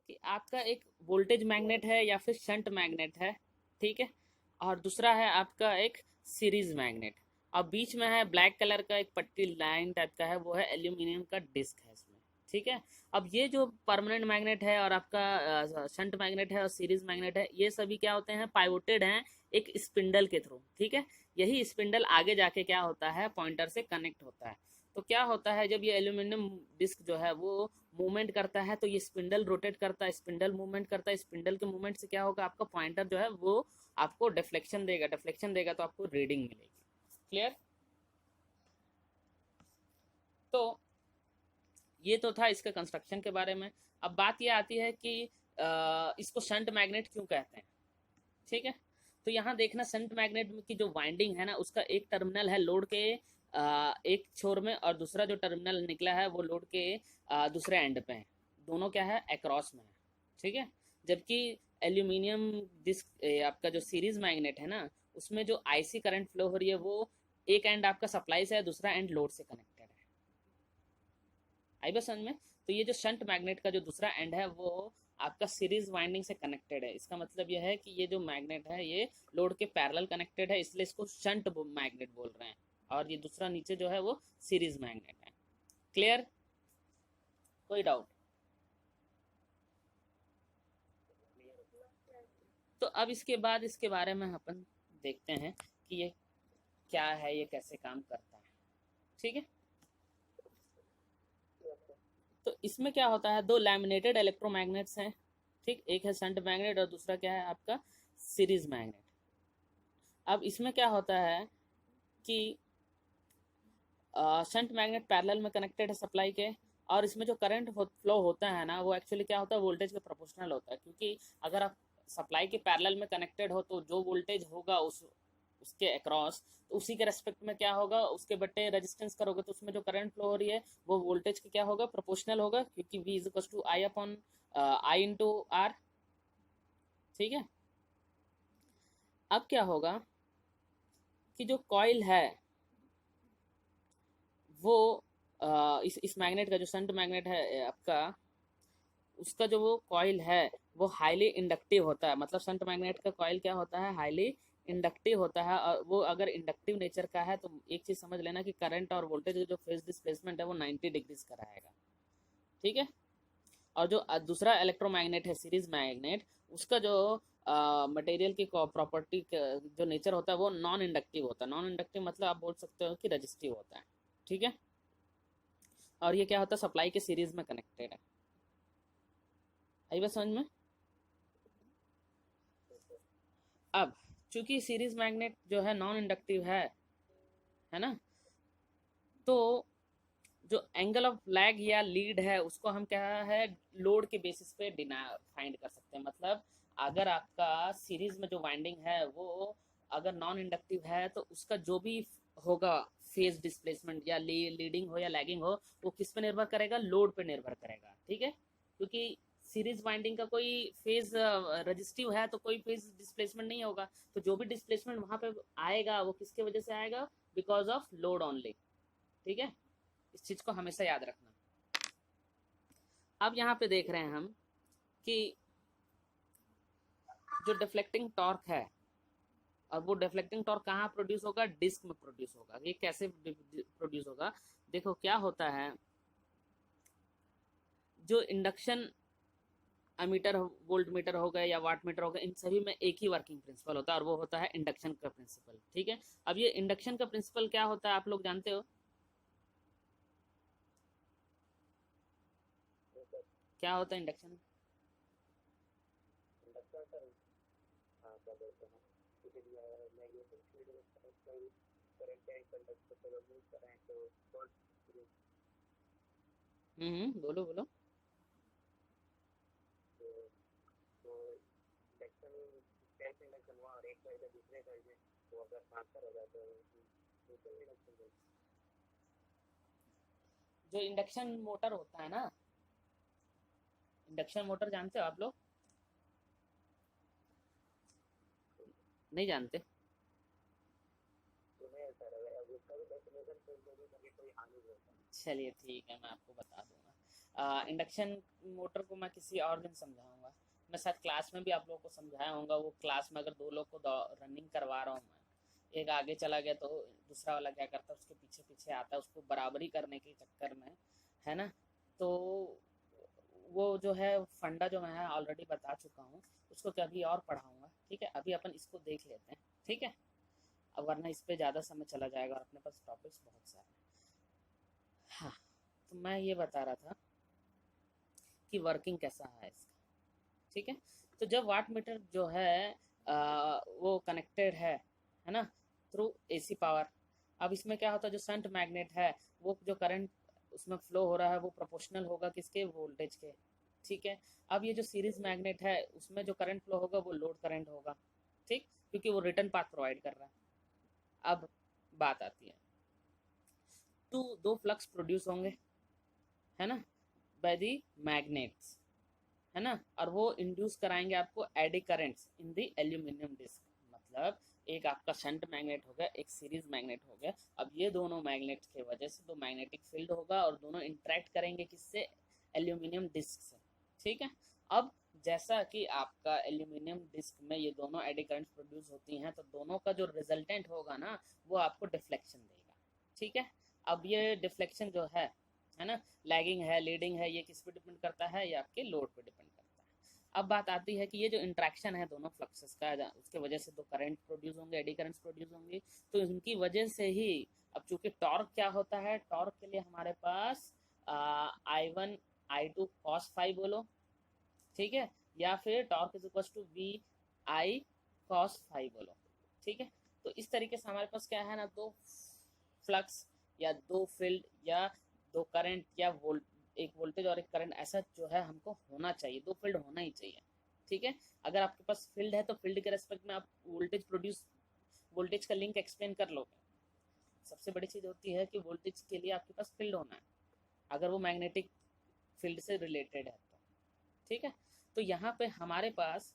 कि आपका एक वोल्टेज मैग्नेट है या फिर शंट मैग्नेट है, ठीक है, और दूसरा है आपका एक सीरीज मैग्नेट, और बीच में है ब्लैक कलर का एक पट्टी लाइन टाइप का है, वो है एल्यूमिनियम का डिस्क है इसमें, ठीक है। अब ये जो परमानेंट मैग्नेट है और आपका शंट मैग्नेट है और सीरीज मैग्नेट है, ये सभी क्या होते हैं, पाइवोटेड हैं एक स्पिंडल के थ्रू, ठीक है। यही स्पिंडल आगे जाके क्या होता है, पॉइंटर से कनेक्ट होता है। तो क्या होता है, जब ये एल्यूमिनियम डिस्क जो है वो मूवमेंट करता है, तो ये स्पिंडल रोटेट करता है, स्पिंडल मूवमेंट करता है, स्पिंडल के मूवमेंट से क्या होगा, आपका पॉइंटर जो है वो आपको डिफ्लेक्शन देगा, डिफ्लेक्शन देगा तो आपको रीडिंग मिलेगी। क्लियर? तो ये तो था इसके कंस्ट्रक्शन के बारे में। अब बात ये आती है कि इसको शंट मैग्नेट क्यों कहते हैं, ठीक है। तो यहाँ देखना, शंट मैग्नेट की जो वाइंडिंग है ना, उसका एक टर्मिनल है लोड के एक छोर में, और दूसरा जो टर्मिनल निकला है वो लोड के दूसरे एंड पे है। दोनों क्या है, अक्रॉस में है, ठीक है। जबकि एल्यूमिनियम डिस्क आपका जो सीरीज मैग्नेट है ना, उसमें जो आईसी करंट फ्लो हो रही है वो एक एंड आपका सप्लाई से है, दूसरा एंड लोड से कनेक्टेड है। आई बस समझ में? तो ये जो शंट मैग्नेट का जो दूसरा एंड है वो आपका सीरीज वाइंडिंग से कनेक्टेड है। इसका मतलब यह है कि ये जो मैग्नेट है ये लोड के पैरेलल कनेक्टेड है, इसलिए इसको शंट मैग्नेट बोल रहे हैं, और ये दूसरा नीचे जो है वो सीरीज मैग्नेट है। क्लियर? कोई डाउट? तो अब इसके बाद इसके बारे में अपन देखते हैं कि ये क्या है, ये कैसे काम करता है, ठीक है। तो इसमें क्या होता है, दो लैमिनेटेड इलेक्ट्रोमैग्नेट्स हैं, ठीक, एक है शंट मैग्नेट और दूसरा क्या है आपका सीरीज मैग्नेट। अब इसमें क्या होता है कि शंट मैग्नेट पैरेलल में कनेक्टेड है सप्लाई के, और इसमें जो करंट फ्लो होता है ना, वो एक्चुअली क्या होता है, वोल्टेज के प्रोपोर्शनल होता है, क्योंकि अगर आप सप्लाई के पैरेलल में कनेक्टेड हो तो जो वोल्टेज होगा उसके अक्रॉस, तो उसी के रेस्पेक्ट में क्या होगा, उसके बट्टे रेजिस्टेंस करोगे तो उसमें जो करंट फ्लो हो रही है वो वोल्टेज के क्या होगा, प्रोपोर्शनल होगा, क्योंकि V is equal to I upon I into R, ठीक है। अब क्या होगा कि जो कॉइल है वो इस मैग्नेट का, जो शंट मैग्नेट है आपका, उसका जो वो कॉइल है वो हाईली इंडक्टिव होता है। मतलब शंट मैग्नेट का कॉइल क्या होता है, हाईली इंडक्टिव होता है, और वो अगर इंडक्टिव नेचर का है तो एक चीज समझ लेना कि करंट और वोल्टेज जो फेज डिस्प्लेसमेंट है वो 90 डिग्रीज का रहेगा, ठीक है। और जो दूसरा इलेक्ट्रोमैग्नेट है सीरीज मैग्नेट, उसका जो मटेरियल की प्रॉपर्टी जो नेचर होता है वो नॉन इंडक्टिव होता है। नॉन इंडक्टिव मतलब आप बोल सकते हो कि रजिस्टिव होता है, ठीक है। और ये क्या होता है, सप्लाई के सीरीज में कनेक्टेड है। आई बात समझ में? अब चूंकि सीरीज मैग्नेट जो है नॉन इंडक्टिव है ना, तो जो एंगल ऑफ लैग या लीड है उसको हम क्या है, लोड के बेसिस पे फाइंड कर सकते हैं। मतलब अगर आपका सीरीज में जो वाइंडिंग है वो अगर नॉन इंडक्टिव है तो उसका जो भी होगा फेज डिस्प्लेसमेंट, या लीडिंग हो या लैगिंग हो, वो किस पे निर्भर करेगा, लोड पे निर्भर करेगा, ठीक है। क्योंकि सीरीज वाइंडिंग का कोई फेज रजिस्टिव है तो कोई फेज डिस्प्लेसमेंट नहीं होगा, तो जो भी डिस्प्लेसमेंट वहां पे आएगा वो किसके वजह से आएगा, बिकॉज ऑफ लोड ओनली, ठीक है। इस चीज को हमेशा याद रखना। अब यहाँ पे देख रहे हैं हम कि जो डिफ्लेक्टिंग टॉर्क है, और वो डिफ्लेक्टिंग टॉर्क कहाँ प्रोड्यूस होगा, डिस्क में प्रोड्यूस होगा। ये कैसे प्रोड्यूस होगा, देखो क्या होता है, जो इंडक्शन अमीटर वोल्ट मीटर हो गए या वाट मीटर हो गए, इन सभी में एक ही वर्किंग प्रिंसिपल होता है, और वो होता है इंडक्शन का प्रिंसिपल, ठीक है। अब ये इंडक्शन का प्रिंसिपल क्या होता है आप लोग जानते हो, क्या होता है इंडक्शन? बोलो बोलो। जो इंडक्शन मोटर होता है ना, इंडक्शन मोटर जानते हो आप लोग? नहीं जानते? चलिए ठीक है, मैं आपको बता दूंगा। इंडक्शन मोटर को मैं किसी और दिन समझाऊंगा। मैं शायद क्लास में भी आप लोगों को समझाया होगा। वो क्लास में अगर दो लोग को रनिंग करवा रहा हूँ मैं, एक आगे चला गया तो दूसरा वाला क्या करता है, उसके पीछे पीछे आता है, उसको बराबरी करने के चक्कर में, है ना। तो वो जो है फंडा जो मैं ऑलरेडी बता चुका हूँ, उसको कभी और पढ़ाऊंगा, ठीक है। अभी अपन इसको देख लेते हैं, ठीक है। अब वरना इस पे ज़्यादा समय चला जाएगा और अपने पास टॉपिक्स बहुत सारे हैं। हाँ, तो मैं ये बता रहा था कि वर्किंग कैसा है इसका, ठीक है। तो जब वाट मीटर जो है वो कनेक्टेड है ना, थ्रू एसी पावर। अब इसमें क्या होता है, जो शंट मैग्नेट है वो जो करंट उसमें फ्लो हो रहा है वो प्रोपोर्शनल होगा किसके, वोल्टेज के, ठीक है। अब ये जो सीरीज मैग्नेट है उसमें जो करंट फ्लो होगा वो लोड करंट होगा, ठीक, क्योंकि वो रिटर्न पाथ प्रोवाइड कर रहा है। अब बात आती है, दो फ्लक्स प्रोड्यूस होंगे, है ना, बाय दी मैग्नेट्स, है ना, और वो इंड्यूस कराएंगे आपको eddy currents in the aluminium disc. मतलब एक आपका शंट मैग्नेट हो गया, एक सीरीज मैग्नेट हो गया। अब ये दोनों मैग्नेट के वजह से दो मैग्नेटिक फील्ड होगा और दोनों इंटरेक्ट करेंगे किससे, एल्यूमिनियम डिस्क से, ठीक है। अब जैसा कि आपका एल्यूमिनियम डिस्क में ये दोनों एडी करंट्स प्रोड्यूस होती हैं, तो दोनों का जो रिजल्टेंट होगा ना वो आपको डिफ्लेक्शन देगा, ठीक है। अब ये डिफ्लेक्शन जो है ना, लैगिंग है, लीडिंग है, ये किस पे डिपेंड करता है, ये आपके लोड पे डिपेंड करता है। अब बात आती है कि ये जो इंट्रैक्शन है दोनों फ्लक्सेस का, उसके वजह से दो करंट प्रोड्यूस होंगे, एडी करंट्स प्रोड्यूस होंगे, तो इनकी वजह से ही अब चूंकि टॉर्क क्या होता है, टॉर्क के लिए हमारे पास I1 I2 cos फाई बोलो, ठीक है, या फिर torque is equal to V I cos phi बोलो, ठीक है। तो इस तरीके से हमारे पास क्या है ना, दो फ्लक्स या दो फील्ड या दो करंट या एक वोल्टेज और एक करंट, ऐसा जो है हमको होना चाहिए, दो फील्ड होना ही चाहिए, ठीक है। अगर आपके पास फील्ड है तो फील्ड के रेस्पेक्ट में आप वोल्टेज का लिंक एक्सप्लेन कर लोगे। सबसे बड़ी चीज होती है कि वोल्टेज के लिए आपके पास फील्ड होना है, अगर वो मैग्नेटिक फील्ड से रिलेटेड है तो, ठीक है। तो यहाँ पे हमारे पास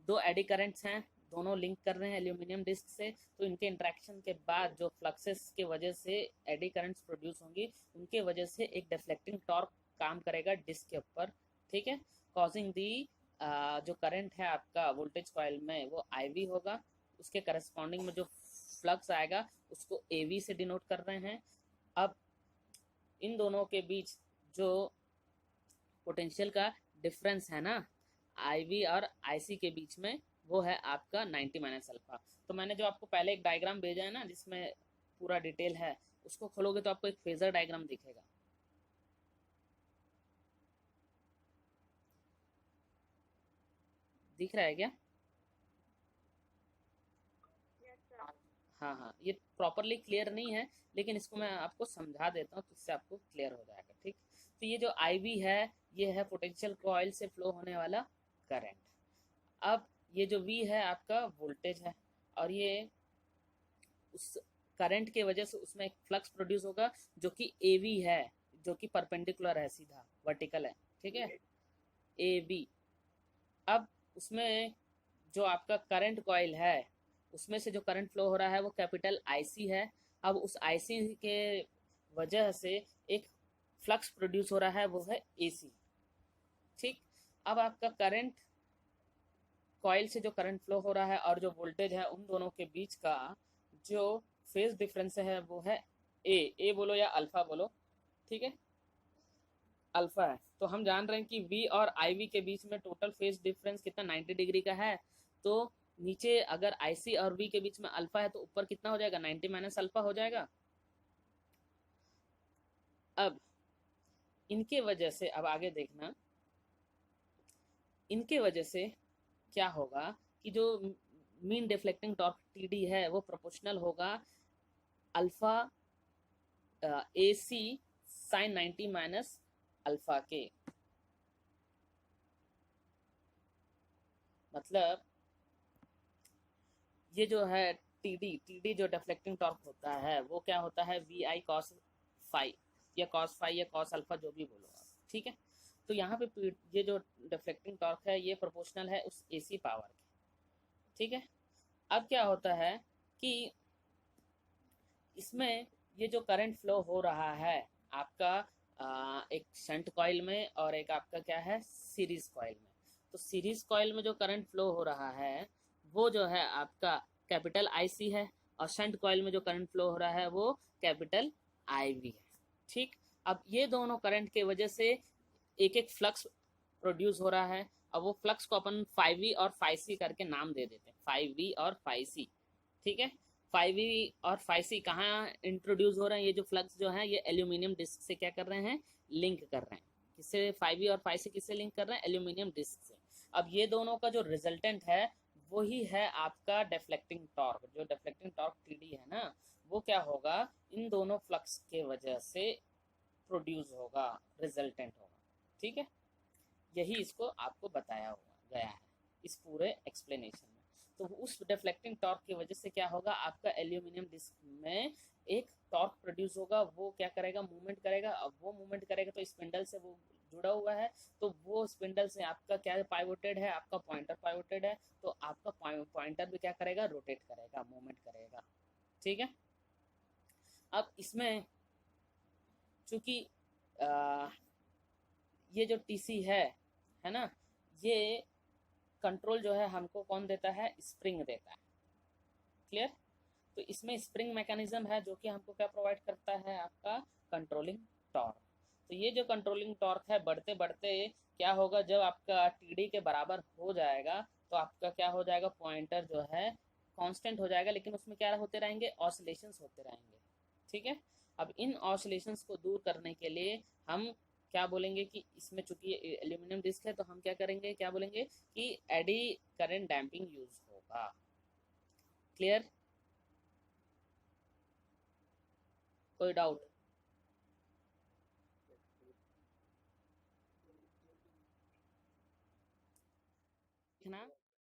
दो एडी करंट्स हैं, दोनों लिंक कर रहे हैं एल्यूमिनियम डिस्क से, तो इनके इंट्रैक्शन के बाद जो फ्लक्सेस के वजह से एडी करंट्स प्रोड्यूस होंगी, उनके वजह से एक डिफ्लेक्टिंग टॉर्क काम करेगा डिस्क के ऊपर, ठीक है, कॉजिंग दी जो करंट है आपका वोल्टेज कॉइल में वो IV होगा, उसके करस्पॉन्डिंग में जो फ्लक्स आएगा उसको AV से डिनोट कर रहे हैं। अब इन दोनों के बीच जो पोटेंशियल का डिफरेंस है ना IV और IC के बीच में, वो है आपका 90 माइनस अल्फा। तो मैंने जो आपको पहले एक डायग्राम भेजा है ना जिसमें पूरा डिटेल है, उसको खोलोगे तो आपको एक फेजर डायग्राम दिखेगा, दिख रहा है क्या? हाँ हाँ, ये प्रॉपरली क्लियर नहीं है लेकिन इसको मैं आपको समझा देता हूँ तो इससे आपको क्लियर हो जाएगा, ठीक। तो ये जो IV है ये है पोटेंशियल कॉइल से फ्लो होने वाला करंट। अब ये जो V है आपका वोल्टेज है, और ये उस करंट के वजह से उसमें एक फ्लक्स प्रोड्यूस होगा जो कि AV है, जो कि परपेंडिकुलर है, सीधा वर्टिकल है, ठीक है, AV। अब उसमें जो आपका करंट कॉइल है उसमें से जो करंट फ्लो हो रहा है वो कैपिटल IC है। अब उस IC के वजह से एक फ्लक्स प्रोड्यूस हो रहा है वो है AC, ठीक। अब आपका करंट कॉइल से जो करंट फ्लो हो रहा है और जो वोल्टेज है उन दोनों के बीच का जो फेज डिफरेंस है वो है ए बोलो या अल्फा बोलो, ठीक है, अल्फा है। तो हम जान रहे हैं कि V और IV के बीच में टोटल फेज डिफरेंस कितना 90 डिग्री का है। तो नीचे अगर IC और V के बीच में अल्फा है तो ऊपर कितना हो जाएगा, 90 माइनस अल्फा हो जाएगा। अब इनके वजह से, अब आगे देखना, इनके वजह से क्या होगा कि जो मीन डिफ्लेक्टिंग टॉर्क TD है वो प्रोपोर्शनल होगा alpha AC sine 90 minus alpha के। मतलब ये जो है TD जो डिफ्लेक्टिंग टॉर्क होता है वो क्या होता है, VI cos फाई या cos फाई या cos अल्फा जो भी बोलो आप, ठीक है। तो यहाँ पे ये जो डिफ्लेक्टिंग टॉर्क है ये प्रोपोर्शनल है उस AC पावर के, ठीक है। अब क्या होता है कि इसमें ये जो करंट फ्लो हो रहा है आपका एक शंट कॉइल में और एक आपका क्या है सीरीज कॉइल में। तो सीरीज कॉइल में जो करंट फ्लो हो रहा है वो जो है आपका कैपिटल IC है, और शंट कॉइल में जो करंट फ्लो हो रहा है वो कैपिटल IV है। ठीक, अब ये दोनों करंट के वजह से एक एक फ्लक्स प्रोड्यूस हो रहा है। अब वो फ्लक्स को अपन 5V और 5C करके नाम दे देते हैं, 5V और 5C। ठीक है, 5V और 5C कहाँ इंट्रोड्यूस हो रहे हैं, ये जो फ्लक्स जो है ये एल्यूमिनियम डिस्क से क्या कर रहे हैं, लिंक कर रहे हैं। किससे 5V और 5C किससे लिंक कर रहे हैं, एल्यूमिनियम डिस्क से। अब ये दोनों का जो रिजल्टेंट है वही है आपका डिफ्लेक्टिंग टॉर्क। जो डिफ्लेक्टिंग टॉर्क TD है ना, वो क्या होगा, इन दोनों फ्लक्स के वजह से प्रोड्यूस होगा, रिजल्टेंट होगा। ठीक है, यही इसको आपको बताया हुआ गया है इस पूरे एक्सप्लेनेशन में। तो उस डिफ्लेक्टिंग टॉर्क की वजह से क्या होगा, आपका एल्यूमिनियम डिस्क में एक टॉर्क प्रोड्यूस होगा, वो क्या करेगा, मूवमेंट करेगा। अब वो मूवमेंट करेगा तो स्पिंडल से वो जुड़ा हुआ है, तो वो स्पिंडल से आपका क्या पाइवोटेड है, आपका पॉइंटर पाइवोटेड है, तो आपका पॉइंटर भी क्या करेगा, रोटेट करेगा, मूवमेंट करेगा। ठीक है, अब इसमें चूंकि ये जो TC है ना, ये कंट्रोल जो है हमको कौन देता है, स्प्रिंग देता है। क्लियर, तो इसमें स्प्रिंग मैकेनिज्म है जो कि हमको क्या प्रोवाइड करता है, आपका कंट्रोलिंग टॉर्क। तो ये जो कंट्रोलिंग टॉर्क है बढ़ते बढ़ते क्या होगा, जब आपका TD के बराबर हो जाएगा तो आपका क्या हो जाएगा, पॉइंटर जो है कांस्टेंट हो जाएगा, लेकिन उसमें क्या होते रहेंगे, ऑसिलेशंस होते रहेंगे। ठीक है, अब इन ऑसिलेशंस को दूर करने के लिए हम क्या बोलेंगे कि इसमें चूंकि एल्यूमिनियम डिस्क है तो हम क्या करेंगे, क्या बोलेंगे कि एडी करंट डैम्पिंग यूज होगा। क्लियर, कोई डाउट ना।